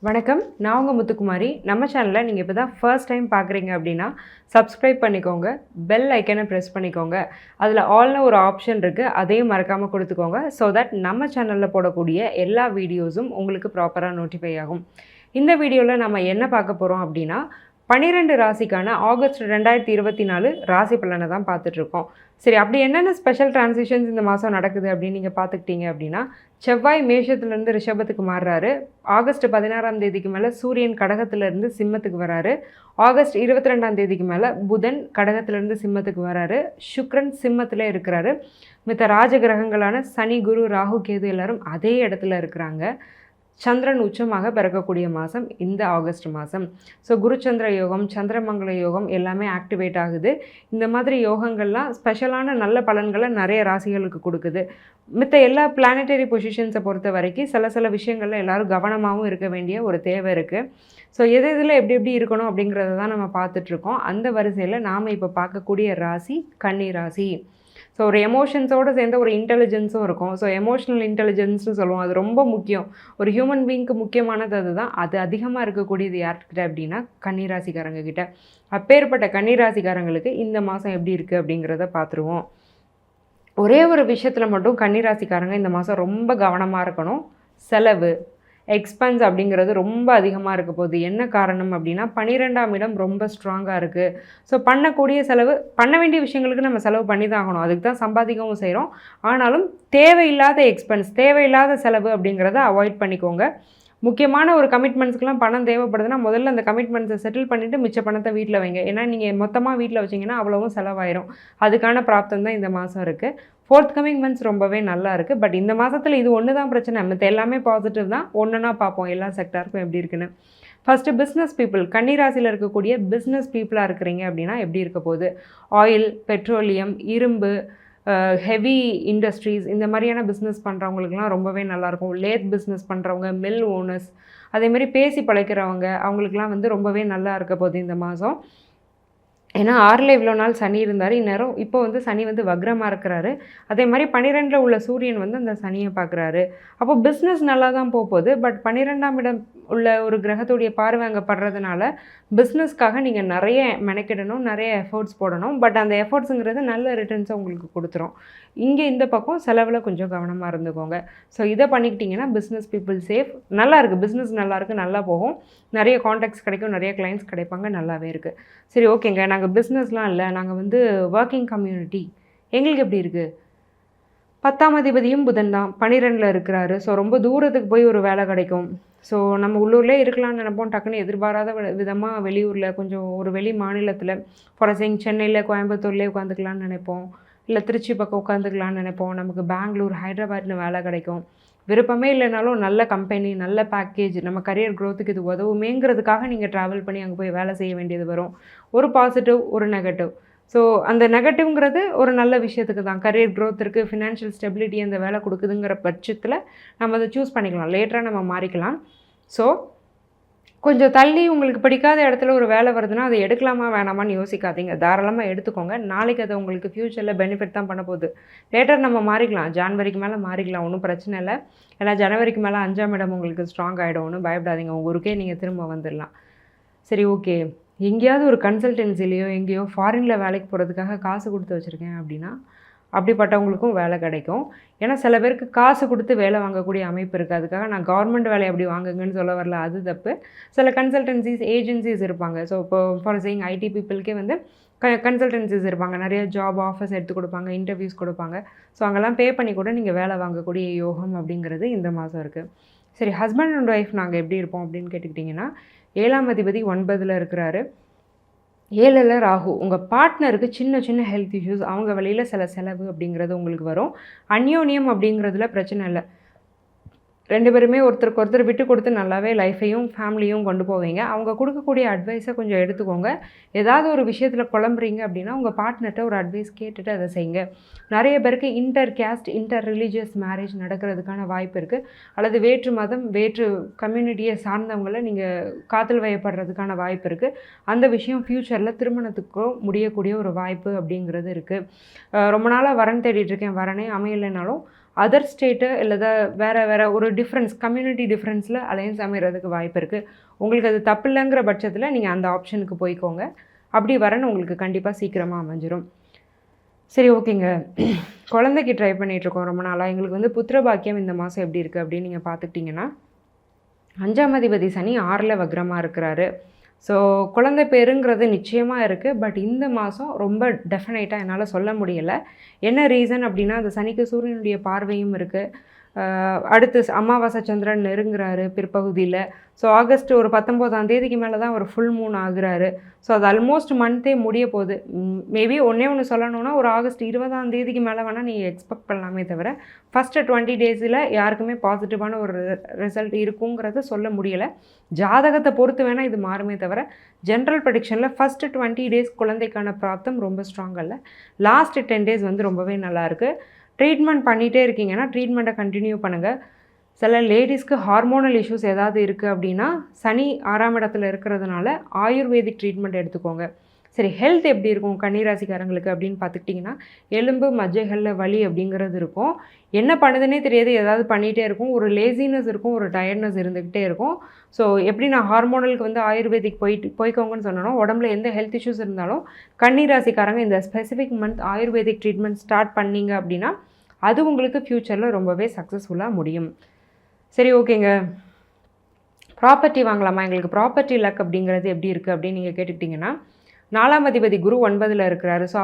வணக்கம். நான் உங்க முத்துக்குமாரி. நம்ம சேனலை நீங்கள் இப்போ தான் ஃபர்ஸ்ட் டைம் பார்க்குறீங்க அப்படின்னா சப்ஸ்கிரைப் பண்ணிக்கோங்க. பெல் ஐக்கனை ப்ரெஸ் பண்ணிக்கோங்க. அதில் ஆல்னு ஒரு ஆப்ஷன் இருக்குது, அதையும் மறக்காமல் கொடுத்துக்கோங்க. ஸோ தட் நம்ம சேனலில் போடக்கூடிய எல்லா வீடியோஸும் உங்களுக்கு ப்ராப்பராக நோட்டிஃபை ஆகும். இந்த வீடியோவில் நம்ம என்ன பார்க்க போகிறோம் அப்படின்னா 12 ராசிக்கான ஆகஸ்ட் 2024 ராசி பலனை தான் பார்த்துட்ருக்கோம். சரி, அப்படி என்னென்ன ஸ்பெஷல் டிரான்சிஷன்ஸ் இந்த மாதம் நடக்குது அப்படின்னு நீங்கள் பார்த்துக்கிட்டீங்க அப்படின்னா, செவ்வாய் மேஷத்துலேருந்து ரிஷபத்துக்கு மாறுறாரு. ஆகஸ்ட் 16ஆம் தேதிக்கு மேலே சூரியன் கடகத்திலேருந்து சிம்மத்துக்கு வராரு. ஆகஸ்ட் 22ஆம் தேதிக்கு மேலே புதன் கடகத்திலேருந்து சிம்மத்துக்கு வராரு. சுக்ரன் சிம்மத்தில் இருக்கிறாரு. மித்த ராஜ கிரகங்களான சனி, குரு, ராகு, கேது எல்லாரும் அதே இடத்துல இருக்கிறாங்க. சந்திரன் உச்சமாக பிறக்கக்கூடிய மாதம் இந்த ஆகஸ்ட் மாதம். ஸோ குருச்சந்திர யோகம், சந்திரமங்கல யோகம் எல்லாமே ஆக்டிவேட் ஆகுது. இந்த மாதிரி யோகங்கள்லாம் ஸ்பெஷலான நல்ல பலன்களை நிறைய ராசிகளுக்கு கொடுக்குது. மித்த எல்லா பிளானட்டரி பொசிஷன்ஸை பொறுத்த வரைக்கும் சில விஷயங்களில் எல்லோரும் கவனமாகவும் இருக்க வேண்டிய ஒரு தேவை இருக்குது. ஸோ இதில் எப்படி இருக்கணும் அப்படிங்கிறத தான் நம்ம பார்த்துட்ருக்கோம். அந்த வரிசையில் நாம் இப்போ பார்க்கக்கூடிய ராசி கன்னி ராசி. ஸோ ஒரு எமோஷன்ஸோடு சேர்ந்த ஒரு இன்டெலிஜென்ஸும் இருக்கும். ஸோ எமோஷ்னல் இன்டெலிஜென்ஸ்னு சொல்லுவோம். அது ரொம்ப முக்கியம். ஒரு ஹியூமன் பீயிங்க்கு முக்கியமானது அதுதான். அது அதிகமாக இருக்கக்கூடியது யார்கிட்ட அப்படின்னா கன்னிராசிக்காரங்க கிட்ட. அப்பேற்பட்ட கன்னிராசிக்காரங்களுக்கு இந்த மாதம் எப்படி இருக்குது அப்படிங்கிறத பார்த்துருவோம். ஒரே ஒரு விஷயத்தில் மட்டும் கன்னிராசிக்காரங்க இந்த மாதம் ரொம்ப கவனமாக இருக்கணும். செலவு, எக்ஸ்பென்ஸ் அப்படிங்கிறது ரொம்ப அதிகமாக இருக்க போகுது. என்ன காரணம் அப்படின்னா 12ஆம் இடம் ரொம்ப ஸ்ட்ராங்காக இருக்குது. ஸோ பண்ணக்கூடிய செலவு, பண்ண வேண்டிய விஷயங்களுக்கு நம்ம செலவு பண்ணி தான் ஆகணும். அதுக்கு தான் சம்பாதிக்கவும் செய்கிறோம். ஆனாலும் தேவையில்லாத எக்ஸ்பென்ஸ், தேவையில்லாத செலவு அப்படிங்கிறத அவாய்ட் பண்ணிக்கோங்க. முக்கியமான ஒரு கமிட்மெண்ட்ஸ்க்குலாம் பணம் தேவைப்படுதுன்னா முதல்ல அந்த கமிட்மெண்ட்ஸை செட்டில் பண்ணிவிட்டு மிச்ச பணத்தை வீட்டில் வைங்க. ஏன்னா நீங்கள் மொத்தமாக வீட்டில் வச்சிங்கன்னா அவ்வளவும் செலவாயிரும். அதுக்கான பிராப்தம் தான் இந்த மாதம் இருக்குது. ஃபோர்த் கமிங் மந்த்ஸ் ரொம்பவே நல்லா இருக்குது. பட் இந்த மாதத்தில் இது ஒன்று தான் பிரச்சனை. மற்ற எல்லாமே பாசிட்டிவ் தான். ஒன்றுனா பார்ப்போம் எல்லா செக்டாருக்கும் எப்படி இருக்குன்னு. ஃபஸ்ட்டு பிஸ்னஸ் பீப்புள், கன்னிராசியில் இருக்கக்கூடிய பிஸ்னஸ் பீப்புளாக இருக்கிறீங்க அப்படின்னா எப்படி இருக்க போகுது? ஆயில், பெட்ரோலியம், இரும்பு, ஹெவி இண்டஸ்ட்ரீஸ் இந்த மாதிரியான பிஸ்னஸ் பண்ணுறவங்களுக்குலாம் ரொம்பவே நல்லாயிருக்கும். லேத் பிஸ்னஸ் பண்ணுறவங்க, மில் ஓனர்ஸ், அதேமாதிரி பேசி பழைக்கிறவங்க, அவங்களுக்குலாம் ரொம்பவே நல்லா இருக்க போகுது இந்த மாதம். ஏன்னா 6ல் இவ்வளோ நாள் சனி இருந்தார். இந்நேரம் இப்போ சனி வக்ரமாக இருக்கிறாரு. அதே மாதிரி 12ல் உள்ள சூரியன் அந்த சனியை பார்க்குறாரு. அப்போ பிஸ்னஸ் நல்லா தான் போகுது. பட் 12ஆம் இடம் உள்ள ஒரு கிரகத்துடைய பார்வை அங்கே படுறதுனால பிஸ்னஸ்க்காக நீங்கள் நிறைய மெனக்கிடணும், நிறைய எஃபர்ட்ஸ் போடணும். பட் அந்த எஃபர்ட்ஸுங்கிறது நல்ல ரிட்டர்ன்ஸை உங்களுக்கு கொடுத்துரும். இங்கே இந்த பக்கம் செலவில் கொஞ்சம் கவனமாக இருந்துக்கோங்க. ஸோ இதை பண்ணிக்கிட்டிங்கன்னா பிஸ்னஸ் பீப்புள் சேஃப். நல்லா இருக்குது, பிஸ்னஸ் நல்லாயிருக்கு, நல்லா போகும். நிறைய கான்டாக்ட்ஸ் கிடைக்கும், நிறைய கிளைண்ட்ஸ் கிடைப்பாங்க, நல்லாவே இருக்குது. சரி, ஓகேங்க, நாங்கள் பிஸ்னஸ்லாம் இல்லை, நாங்கள் ஒர்க்கிங் கம்யூனிட்டி, எங்களுக்கு எப்படி இருக்குது? 10ஆம் அதிபதியும் புதன் தான் 12ல் இருக்கிறாரு. ஸோ ரொம்ப தூரத்துக்கு போய் ஒரு வேலை கிடைக்கும். ஸோ நம்ம உள்ளூர்லேயே இருக்கலாம்னு நினைப்போம். டக்குன்னு எதிர்பாராத விதமாக வெளியூரில் கொஞ்சம் ஒரு வெளி மாநிலத்தில், ஃபார் சென்னையில், கோயம்புத்தூர்லேயே உட்காந்துக்கலான்னு நினைப்போம். இல்லை திருச்சி பக்கம் உட்காந்துக்கலான்னு நினைப்போம். நமக்கு பெங்களூர், ஹைதராபாத்னு வேலை கிடைக்கும். விருப்பமே இல்லைனாலும் நல்ல கம்பெனி, நல்ல பேக்கேஜ், நம்ம கரியர் க்ரோத்துக்கு இது உதவுமேங்கிறதுக்காக நீங்கள் ட்ராவல் பண்ணி அங்கே போய் வேலை செய்ய வேண்டியது வரும். ஒரு பாசிட்டிவ், ஒரு நெகட்டிவ். ஸோ அந்த நெகட்டிவ்ங்கிறது ஒரு நல்ல விஷயத்துக்கு தான். கரியர் க்ரோத் இருக்குது, ஃபினான்ஷியல் ஸ்டெபிலிட்டி அந்த வேலை கொடுக்குதுங்கிற பட்சத்தில் நம்ம அதை சூஸ் பண்ணிக்கலாம். லேட்டராக நம்ம மாறிக்கலாம். ஸோ கொஞ்சம் தள்ளி உங்களுக்கு பிடிக்காத இடத்துல ஒரு வேலை வருதுன்னா அதை எடுக்கலாமா வேணாமான்னு யோசிக்காதீங்க. தாராளமாக எடுத்துக்கோங்க. நாளைக்கு அது உங்களுக்கு ஃப்யூச்சரில் பெனிஃபிட் தான் பண்ண போகுது. லேட்டர் நம்ம மாறிக்கலாம், ஜான்வரிக்கு மேலே மாறிக்கலாம், ஒன்றும் பிரச்சனை இல்லை. ஏன்னா ஜனவரிக்கு மேலே 5ஆம் இடம் உங்களுக்கு ஸ்ட்ராங் ஆகிடும். ஒன்றும் பயப்படாதீங்க, உங்கள் ஊருக்கே நீங்கள் திரும்ப வந்துடலாம். சரி, ஓகே, எங்கேயாவது ஒரு கன்சல்டன்சிலேயோ எங்கேயோ ஃபாரினில் வேலைக்கு போகிறதுக்காக காசு கொடுத்து வச்சுருக்கேன் அப்படின்னா அப்படிப்பட்டவங்களுக்கும் வேலை கிடைக்கும். ஏன்னா சில பேருக்கு காசு கொடுத்து வேலை வாங்கக்கூடிய அமைப்பு இருக்குது. அதுக்காக நான் கவர்மெண்ட் வேலை அப்படி வாங்குங்கன்னு சொல்ல வரல, அது தப்பு. சில கன்சல்டன்சிஸ், ஏஜென்சிஸ் இருப்பாங்க. ஸோ இப்போ ஃபார் சேயிங் ஐடி பீப்புளுக்கே கன்சல்டன்சிஸ் இருப்பாங்க. நிறைய ஜாப் ஆஃபர்ஸ் எடுத்து கொடுப்பாங்க, இன்டர்வியூஸ் கொடுப்பாங்க. ஸோ அங்கெல்லாம் பே பண்ணி கூட நீங்கள் வேலை வாங்கக்கூடிய யோகம் அப்படிங்கிறது இந்த மாதம் இருக்குது. சரி, ஹஸ்பண்ட் அண்ட் ஒய்ஃப் நாங்கள் எப்படி இருப்போம் அப்படின்னு கேட்டுக்கிட்டிங்கன்னா 7ஆம் அதிபதி 9ல் இருக்கிறாரு. 7ல் ராகு. உங்கள் பார்ட்னருக்கு சின்ன சின்ன ஹெல்த் இஷ்யூஸ், அவங்க வழியில் சில செலவு அப்படிங்கிறது உங்களுக்கு வரும். அந்யோன்யம் அப்படிங்கிறதுல பிரச்சனை இல்லை. 2 பேருமே ஒருத்தருக்கு ஒருத்தர் விட்டு கொடுத்து நல்லாவே லைஃப்பையும் ஃபேமிலியும் கொண்டு போவீங்க. அவங்க கொடுக்கக்கூடிய அட்வைஸை கொஞ்சம் எடுத்துக்கோங்க. ஏதாவது ஒரு விஷயத்தில் குழம்புறீங்க அப்படின்னா உங்கள் பார்ட்னர்கிட்ட ஒரு அட்வைஸ் கேட்டுட்டு அதை செய்யுங்க. நிறைய பேருக்கு inter caste, inter religious marriage நடக்கிறதுக்கான வாய்ப்பு இருக்குது. அல்லது வேற்று மதம், வேற்று கம்யூனிட்டியை சார்ந்தவங்களை நீங்கள் காதல் வயப்படுறதுக்கான வாய்ப்பு இருக்குது. அந்த விஷயம் ஃப்யூச்சரில் திருமணத்துக்கோ முடியக்கூடிய ஒரு வாய்ப்பு அப்படிங்கிறது இருக்குது. ரொம்ப நாளாக வரன் தேடிட்டு இருக்கேன், வரனே அமையலைனாலும் அதர் ஸ்டேட்டு இல்லது வேறு ஒரு டிஃப்ரென்ஸ் கம்யூனிட்டி டிஃப்ரென்ஸில் அலையன்ஸ் அமைகிறதுக்கு வாய்ப்பு இருக்குது. உங்களுக்கு அது தப்பு இல்லைங்கிற பட்சத்தில் நீங்கள் அந்த ஆப்ஷனுக்கு போய்க்கோங்க. அப்படி வரன்னு உங்களுக்கு கண்டிப்பாக சீக்கிரமாக அமைஞ்சிரும். சரி, ஓகேங்க. குழந்தைக்கு ட்ரை பண்ணிகிட்ருக்கோம் ரொம்ப நாளாக. எங்களுக்கு வந்து புத்திர பாக்கியம் இந்த மாதம் எப்படி இருக்குது அப்படின்னு நீங்கள் பார்த்துக்கிட்டிங்கன்னா, 5ஆம் அதிபதி சனி 6ல் வக்ரமாக இருக்கிறாரு. ஸோ குழந்தை பேருங்கிறது நிச்சயமாக இருக்குது. பட் இந்த மாதம் ரொம்ப டெஃபினைட்டாக என்னால் சொல்ல முடியலை. என்ன ரீசன் அப்படின்னா, அந்த சனிக்கு சூரியனுடைய பார்வையும் இருக்குது. அடுத்து அமாவாசை சந்திரன் நெருங்குறாரு பிற்பகுதியில். ஸோ ஆகஸ்ட் ஒரு 19ஆம் தேதிக்கு மேலே தான் ஒரு ஃபுல் மூன் ஆகுறாரு. ஸோ அது ஆல்மோஸ்ட் மந்த்தே முடிய போகுது. மேபி ஒன்று சொல்லணுன்னா, ஒரு ஆகஸ்ட் 20ஆம் தேதிக்கு மேலே வேணால் நீங்கள் எக்ஸ்பெக்ட் பண்ணலாமே தவிர, ஃபஸ்ட்டு 20 டேஸில் யாருக்குமே பாசிட்டிவான ஒரு ரிசல்ட் இருக்குங்கிறத சொல்ல முடியலை. ஜாதகத்தை பொறுத்து வேணால் இது மாறுமே தவிர, ஜென்ரல் ப்ரெடிக்ஷனில் ஃபஸ்ட்டு 20 டேஸ் குழந்தைக்கான பிராப்தம் ரொம்ப ஸ்ட்ராங்காக இல்லை. லாஸ்ட்டு 10 டேஸ் வந்து ரொம்பவே நல்லாயிருக்கு. ட்ரீட்மெண்ட் பண்ணிகிட்டே இருக்கீங்கன்னா ட்ரீட்மெண்ட்டை கண்டினியூ பண்ணுங்கள். சில லேடிஸ்க்கு ஹார்மோனல் இஷ்யூஸ் ஏதாவது இருக்குது அப்படின்னா, சனி 6ஆம் இடத்துல இருக்கிறதுனால ஆயுர்வேதிக் ட்ரீட்மெண்ட் எடுத்துக்கோங்க. சரி, ஹெல்த் எப்படி இருக்கும் கன்னிராசிக்காரங்களுக்கு அப்படின்னு பார்த்துக்கிட்டிங்கன்னா, எலும்பு மஜ்ஜைகளில் வலி அப்படிங்கிறது இருக்கும். என்ன பண்ணுதுன்னே தெரியாது, ஏதாவது பண்ணிகிட்டே இருக்கும். ஒரு லேசினஸ் இருக்கும், ஒரு டயர்ட்னஸ் இருந்துக்கிட்டே இருக்கும். ஸோ எப்படி நான் ஹார்மோனலுக்கு வந்து ஆயுர்வேதிக் போய்க்கோங்கன்னு சொன்னோன்னா, உடம்புல எந்த ஹெல்த் இஷ்யூஸ் இருந்தாலும் கன்னிராசிக்காரங்க இந்த specific month ayurvedic treatment start பண்ணிங்க அப்படின்னா, அது உங்களுக்கு ஃப்யூச்சரில் ரொம்பவே சக்ஸஸ்ஃபுல்லாக முடியும். சரி, ஓகேங்க. ப்ராப்பர்ட்டி வாங்கலாமா? எங்களுக்கு ப்ராப்பர்ட்டி லக் அப்படிங்கிறது எப்படி இருக்குது அப்படின்னு நீங்கள் கேட்டுக்கிட்டிங்கன்னா, 4ஆம் அதிபதி குரு 9ல் இருக்கிறாரு. ஸோ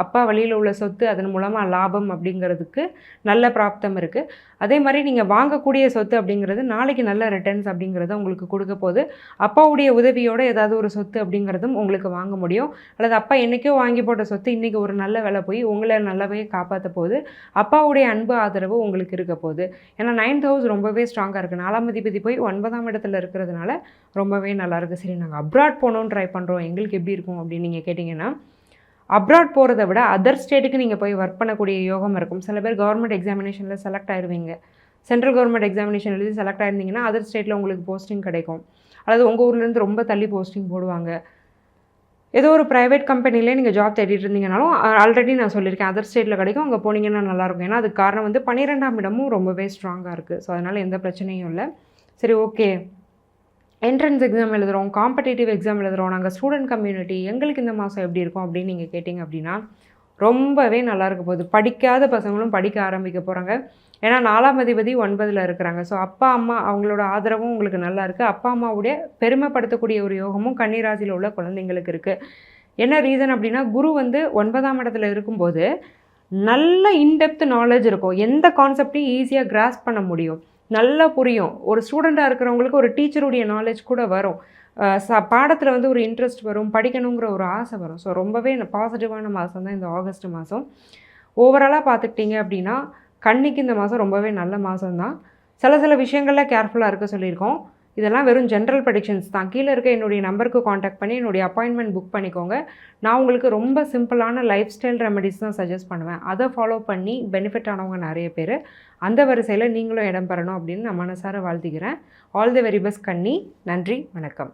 அப்பா வழியில் உள்ள சொத்து, அதன் மூலமாக லாபம் அப்படிங்கிறதுக்கு நல்ல பிராப்தம் இருக்குது. அதே மாதிரி நீங்கள் வாங்கக்கூடிய சொத்து அப்படிங்கிறது நாளைக்கு நல்ல ரிட்டர்ன்ஸ் அப்படிங்கிறத உங்களுக்கு கொடுக்க போகுது. அப்பாவுடைய உதவியோடு ஏதாவது ஒரு சொத்து அப்படிங்கிறதும் உங்களுக்கு வாங்க முடியும். அல்லது அப்பா என்றைக்கோ வாங்கி போட்ட சொத்து இன்றைக்கி ஒரு நல்ல விலை போய் உங்களை நல்லாவே காப்பாற்ற போகுது. அப்பாவுடைய அன்பு ஆதரவு உங்களுக்கு இருக்க போகுது. ஏன்னா 9th ஹவுஸ் ரொம்பவே ஸ்ட்ராங்காக இருக்குது. 4ஆம் அதிபதி போய் 9ஆம் இடத்துல இருக்கிறதுனால ரொம்பவே நல்லாயிருக்கு. சரி, நாங்கள் அப்ராட் போகணுன்னு ட்ரை பண்ணுறோம், எங்களுக்கு எப்படி இருக்கும் அப்படின்னு நீங்கள் கேட்டிங்கன்னா, அப்ராட் போகிறத விட அதர் ஸ்டேட்டுக்கு நீங்கள் போய் ஒர்க் பண்ணக்கூடிய யோகம் இருக்கும். சில பேர் கவர்மெண்ட் எக்ஸாமினேஷனில் செலக்ட் ஆயிடுவீங்க. சென்ட்ரல் கவர்மெண்ட் எக்ஸாமினேஷன் எழுதி செலக்ட் ஆயிருந்தீங்கன்னா அதர் ஸ்டேட்டில் உங்களுக்கு போஸ்டிங் கிடைக்கும். அல்லது உங்கள் ஊர்லேருந்து ரொம்ப தள்ளி போஸ்டிங் போடுவாங்க. ஏதோ ஒரு ப்ரைவேட் கம்பெனிலே நீங்கள் ஜாப் தேடிட்டு இருந்தீங்கனாலும் ஆல்ரெடி நான் சொல்லியிருக்கேன், அதர் ஸ்டேட்டில் கிடைக்கும். அங்கே போனீங்கன்னா நல்லாயிருக்கும். ஏன்னா அதுக்கு காரணம் வந்து 12ஆம் இடமும் ரொம்பவே ஸ்ட்ராங்காக இருக்குது. ஸோ அதனால் எந்த பிரச்சனையும் இல்லை. சரி, ஓகே. என்ட்ரன்ஸ் எக்ஸாம் எழுதுகிறோம், காம்படிட்டிவ் எக்ஸாம் எழுதுகிறோம், நாங்கள் ஸ்டூடெண்ட் கம்யூனிட்டி, எங்களுக்கு இந்த மாதம் எப்படி இருக்கும் அப்படின்னு நீங்கள் கேட்டிங்க அப்படின்னா, ரொம்பவே நல்லா இருக்க போகுது. படிக்காத பசங்களும் படிக்க ஆரம்பிக்க போகிறாங்க. ஏன்னா 4ஆம் அதிபதி 9ல் இருக்கிறாங்க. ஸோ அப்பா அம்மா அவங்களோட ஆதரவும் உங்களுக்கு நல்லா இருக்குது. அப்பா அம்மாவுடைய பெருமைப்படுத்தக்கூடிய ஒரு யோகமும் கன்னிராசியில் உள்ள குழந்தைங்களுக்கு இருக்குது. என்ன ரீசன் அப்படின்னா, குரு வந்து 9ஆம் இடத்துல இருக்கும்போது நல்ல இன்டெப்த் நாலேஜ் இருக்கும். எந்த கான்செப்டையும் ஈஸியாக கிராஸ்ப் பண்ண முடியும், நல்லா புரியும். ஒரு ஸ்டூடெண்ட்டாக இருக்கிறவங்களுக்கு ஒரு டீச்சருடைய நாலேஜ் கூட வரும். பாடத்தில் வந்து ஒரு இன்ட்ரெஸ்ட் வரும், படிக்கணுங்கிற ஒரு ஆசை வரும். ஸோ ரொம்பவே பாசிட்டிவான மாதம் தான் இந்த ஆகஸ்ட் மாதம். ஓவராலாக பார்த்துக்கிட்டிங்க அப்படின்னா, கன்னிக்கு இந்த மாதம் ரொம்பவே நல்ல மாதம் தான். சில விஷயங்களில் கேர்ஃபுல்லாக இருக்க சொல்லியிருக்கோம். இதெல்லாம் வெறும் ஜென்ரல் ப்ரெடிக்ஷன்ஸ் தான். கீழே இருக்க என்னுடைய நம்பருக்கு காண்டாக்ட் பண்ணி என்னுடைய அப்பாயின்மெண்ட் புக் பண்ணிக்கோங்க. நான் உங்களுக்கு ரொம்ப சிம்பிளான லைஃப் ஸ்டைல் ரெமெடிஸ் தான் சஜஸ்ட் பண்ணுவேன். அதை ஃபாலோ பண்ணி பெனிஃபிட் ஆனவங்க நிறைய பேர். அந்த வரிசையில் நீங்களும் இடம் பெறணும் அப்படின்னு நான் மனசார வாழ்த்துக்கிறேன். ஆல் தி வெரி பெஸ்ட் கன்னி. நன்றி, வணக்கம்.